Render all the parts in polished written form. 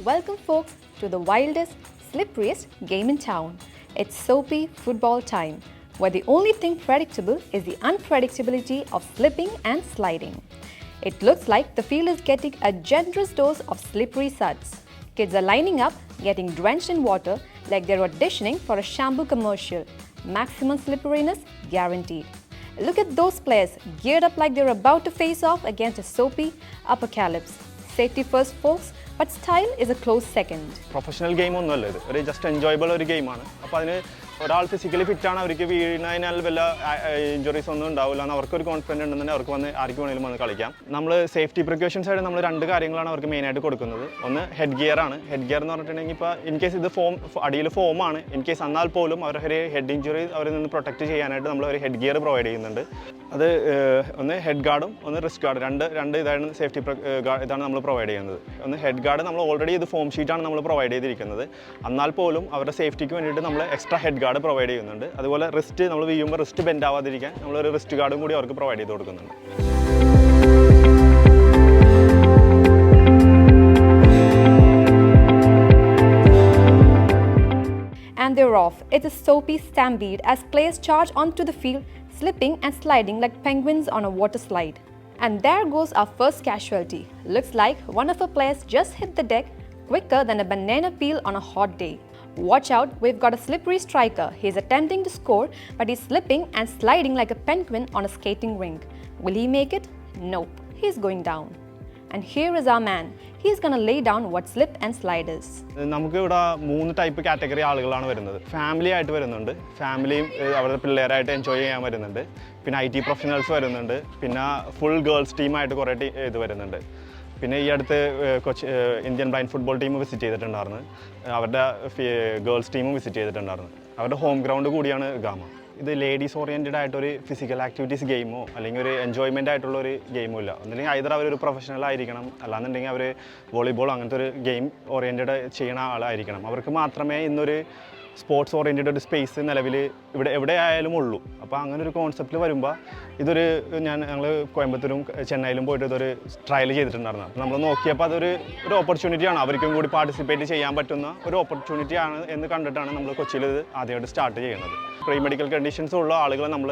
welcome folks to the wildest, slipperiest game in town. It's soapy football time, where the only thing predictable is the unpredictability of slipping and sliding. It looks like the field is getting a generous dose of slippery suds. Kids are lining up, getting drenched in water like they're auditioning for a shampoo commercial. Maximum slipperiness guaranteed. Look at those players geared up like they're about to face off against a soapy apocalypse. Safety first, folks, but style is a close second. Professional game ഒന്നുമല്ല ഇത് ഒരു just enjoyable ഒരു ഗെയിമാണ്. അപ്പോൾ അതിന് ഒരാൾ physically ഫിറ്റാണ്, അവർക്ക് വീണതിനാൽ വല്ല ഇഞ്ചുറീസ് ഒന്നും ഉണ്ടാവില്ല എന്ന് അവർക്കൊരു കോൺഫിഡൻസ് ഉണ്ടെന്നുണ്ടെങ്കിൽ അവർക്ക് വന്ന് ആർക്ക് വേണമെങ്കിലും വന്ന് കളിക്കാം. നമ്മൾ സേഫ്റ്റി പ്രിക്കോഷൻസ് ആയിട്ട് നമ്മൾ രണ്ട് കാര്യങ്ങളാണ് അവർക്ക് മെയിനായിട്ട് കൊടുക്കുന്നത്. ഒന്ന് ഹെഡ് ഗിയർ ആണ്. ഹെഡ് ഗിയർ എന്ന് പറഞ്ഞിട്ടുണ്ടെങ്കിൽ ഇപ്പോൾ ഇൻ കേസ് ഇത് അടിയിൽ ഫോമാണ്, ഇൻ കേസ് എന്നാൽ പോലും അവരൊരു ഹെഡ് ഇഞ്ചുറി അവരിൽ നിന്ന് പ്രൊട്ടക്റ്റ് ചെയ്യാനായിട്ട് നമ്മൾ ഒരു ഹെഡ് ഗിയർ പ്രൊവൈഡ് ചെയ്യുന്നുണ്ട്. അത് ഒന്ന് ഹെഡ് ഗാർഡും ഒന്ന് റിസ്റ്റ് ഗാർഡ്, രണ്ട് ഇതാണ് സേഫ്റ്റി ഇതാണ് നമ്മൾ പ്രൊവൈഡ് ചെയ്യുന്നത്. ഒന്ന് ഹെഡ് ഗാർഡ് നമ്മൾ ഓൾറെഡി ഇത് ഫോം ഷീറ്റാണ് നമ്മൾ പ്രൊവൈഡ് ചെയ്തിരിക്കുന്നത്. എന്നാൽ പോലും അവരുടെ സേഫ്റ്റിക്ക് വേണ്ടിയിട്ട് നമ്മൾ എക്സ്ട്രാ ഹെഡ് ഗാർഡ് പ്രൊവൈഡ് ചെയ്യുന്നുണ്ട്. അതുപോലെ റിസ്റ്റ് നമ്മൾ വീഴുമ്പോൾ റിസ്റ്റ് ബെൻഡ് ആവാതിരിക്കാൻ നമ്മളൊരു റിസ്റ്റ് ഗാർഡും കൂടി അവർക്ക് പ്രൊവൈഡ് ചെയ്ത് കൊടുക്കുന്നുണ്ട്. And they're off. It's a soapy stampede as players charge onto the field, slipping and sliding like penguins on a water slide. And there goes our first casualty. Looks like one of our players just hit the deck quicker than a banana peel on a hot day. Watch out, we've got a slippery striker. He's attempting to score, but he's slipping and sliding like a penguin on a skating rink. Will he make it? Nope, he's going down. And here is our man. He's gonna lay down what slip and slide is. നമുക്ക് ഇവിടെ 3 type category ആളുകളാണ് വരുന്നത്. Family ആയിട്ട് വരുന്നുണ്ട്, ഫാമിലിയും അവരുടെ പിള്ളേരായിട്ട് enjoy ചെയ്യാൻ വരുന്നുണ്ട്. പിന്നെ IT പ്രൊഫഷണൽസ് വരുന്നുണ്ട്. പിന്നെ ഫുൾ ഗേൾസ് ടീമായിട്ട് കുറേ ഇത് വരുന്നുണ്ട്. പിന്നെ ഈ അടുത്ത് Indian blind football team visit ചെയ്തിട്ടുണ്ടായിരുന്നു. അവരുടെ ഗേൾസ് ടീമും വിസിറ്റ് ചെയ്തിട്ടുണ്ടായിരുന്നു. അവരുടെ ഹോം ഗ്രൗണ്ട് കൂടിയാണ് ഗാമ. ഇത് ലേഡീസ് ഓറിയൻറ്റഡ് ആയിട്ടൊരു ഫിസിക്കൽ ആക്ടിവിറ്റീസ് ഗെയിമോ അല്ലെങ്കിൽ ഒരു എൻജോയ്മെൻ്റ് ആയിട്ടുള്ള ഒരു ഗെയിമോ ഇല്ല. ഒന്നുമില്ലെങ്കിൽ ഐദർ അവരൊരു പ്രൊഫഷണൽ ആയിരിക്കണം, അല്ലാന്നുണ്ടെങ്കിൽ അവർ വോളിബോൾ അങ്ങനത്തെ ഒരു ഗെയിം ഓറിയൻറ്റഡ് ചെയ്യുന്ന ആളായിരിക്കണം. അവർക്ക് മാത്രമേ ഇന്നൊരു സ്പോർട്സ് ഓറിയൻറ്റഡ് ഒരു സ്പേസ് നിലവിൽ എവിടെ ആയാലും ഉള്ളൂ. അപ്പോൾ അങ്ങനെ ഒരു കോൺസെപ്റ്റിൽ വരുമ്പോൾ ഇതൊരു ഞങ്ങൾ കോയമ്പത്തൂരും ചെന്നൈയിലും പോയിട്ട് ഇതൊരു ട്രയൽ ചെയ്തിട്ടുണ്ടായിരുന്നു. അപ്പോൾ നമ്മൾ നോക്കിയപ്പോൾ അതൊരു ഓപ്പർച്യൂണിറ്റിയാണ്, അവർക്കും കൂടി പാർട്ടിസിപ്പേറ്റ് ചെയ്യാൻ പറ്റുന്ന ഒരു ഓപ്പർച്യൂണിറ്റിയാണ് എന്ന് കണ്ടിട്ടാണ് നമ്മൾ കൊച്ചിയിൽ ഇത് ആദ്യമായിട്ട് സ്റ്റാർട്ട് ചെയ്യുന്നത്. പ്രീ മെഡിക്കൽ കണ്ടീഷൻസ് ഉള്ള ആളുകളെ നമ്മൾ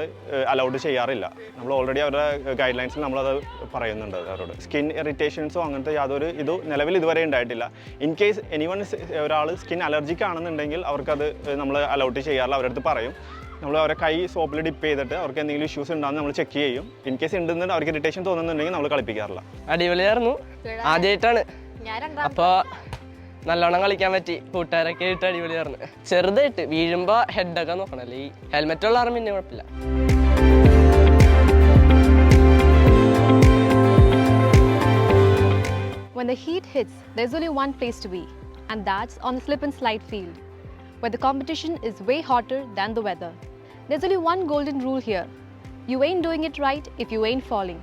അലൗഡ് ചെയ്യാറില്ല. നമ്മൾ ഓൾറെഡി അവരുടെ ഗൈഡ് ലൈൻസിൽ നമ്മളത് പറയുന്നുണ്ട് അവരോട്. സ്കിൻ ഇറിറ്റേഷൻസോ അങ്ങനത്തെ യാതൊരു നിലവിൽ ഇതുവരെ ഉണ്ടായിട്ടില്ല. ഇൻ കേസ് എനിവൺ ഒരാൾ സ്കിൻ അലർജിക്ക് ആണെന്നുണ്ടെങ്കിൽ അവർക്കത് നമ്മൾ അലൗഡ് ചെയ്യാറില്ല. അവരുടെ അടുത്ത് പറയും, നമ്മൾ അവരെ കൈ സോപ്പിൽ ഡിപ്പ് ചെയ്തിട്ട് അവർക്ക് എന്തെങ്കിലും ഇഷ്യൂസ് ഉണ്ടാകുന്ന നമ്മൾ ചെക്ക് ചെയ്യും. ഇൻ കേസ് ഉണ്ടെന്നുണ്ടെങ്കിൽ അവർക്ക് ഇറിറ്റേഷൻ തോന്നുന്നുണ്ടെങ്കിൽ നമ്മൾ കളിപ്പിക്കാറില്ല. അടിപൊളിയായിരുന്നു, ആദ്യമായിട്ടാണ്. അപ്പോൾ നല്ലോണം കളിക്കാൻ പറ്റി, കൂട്ടുകാരൊക്കെ ആയിട്ട് അടിപൊളിയായിരുന്നു. ചെറുതായിട്ട് വീഴുമ്പോൾ ഹെഡൊക്കെ നോക്കണല്ലേ, ഈ ഹെൽമെറ്റ് ഉള്ള കാരണം പിന്നെ കുഴപ്പമില്ല. When the heat hits, there's only one place to be, and that's on the slip and slide field, where the competition is way hotter than the weather. There's only one golden rule here: you ain't doing it right if you ain't falling.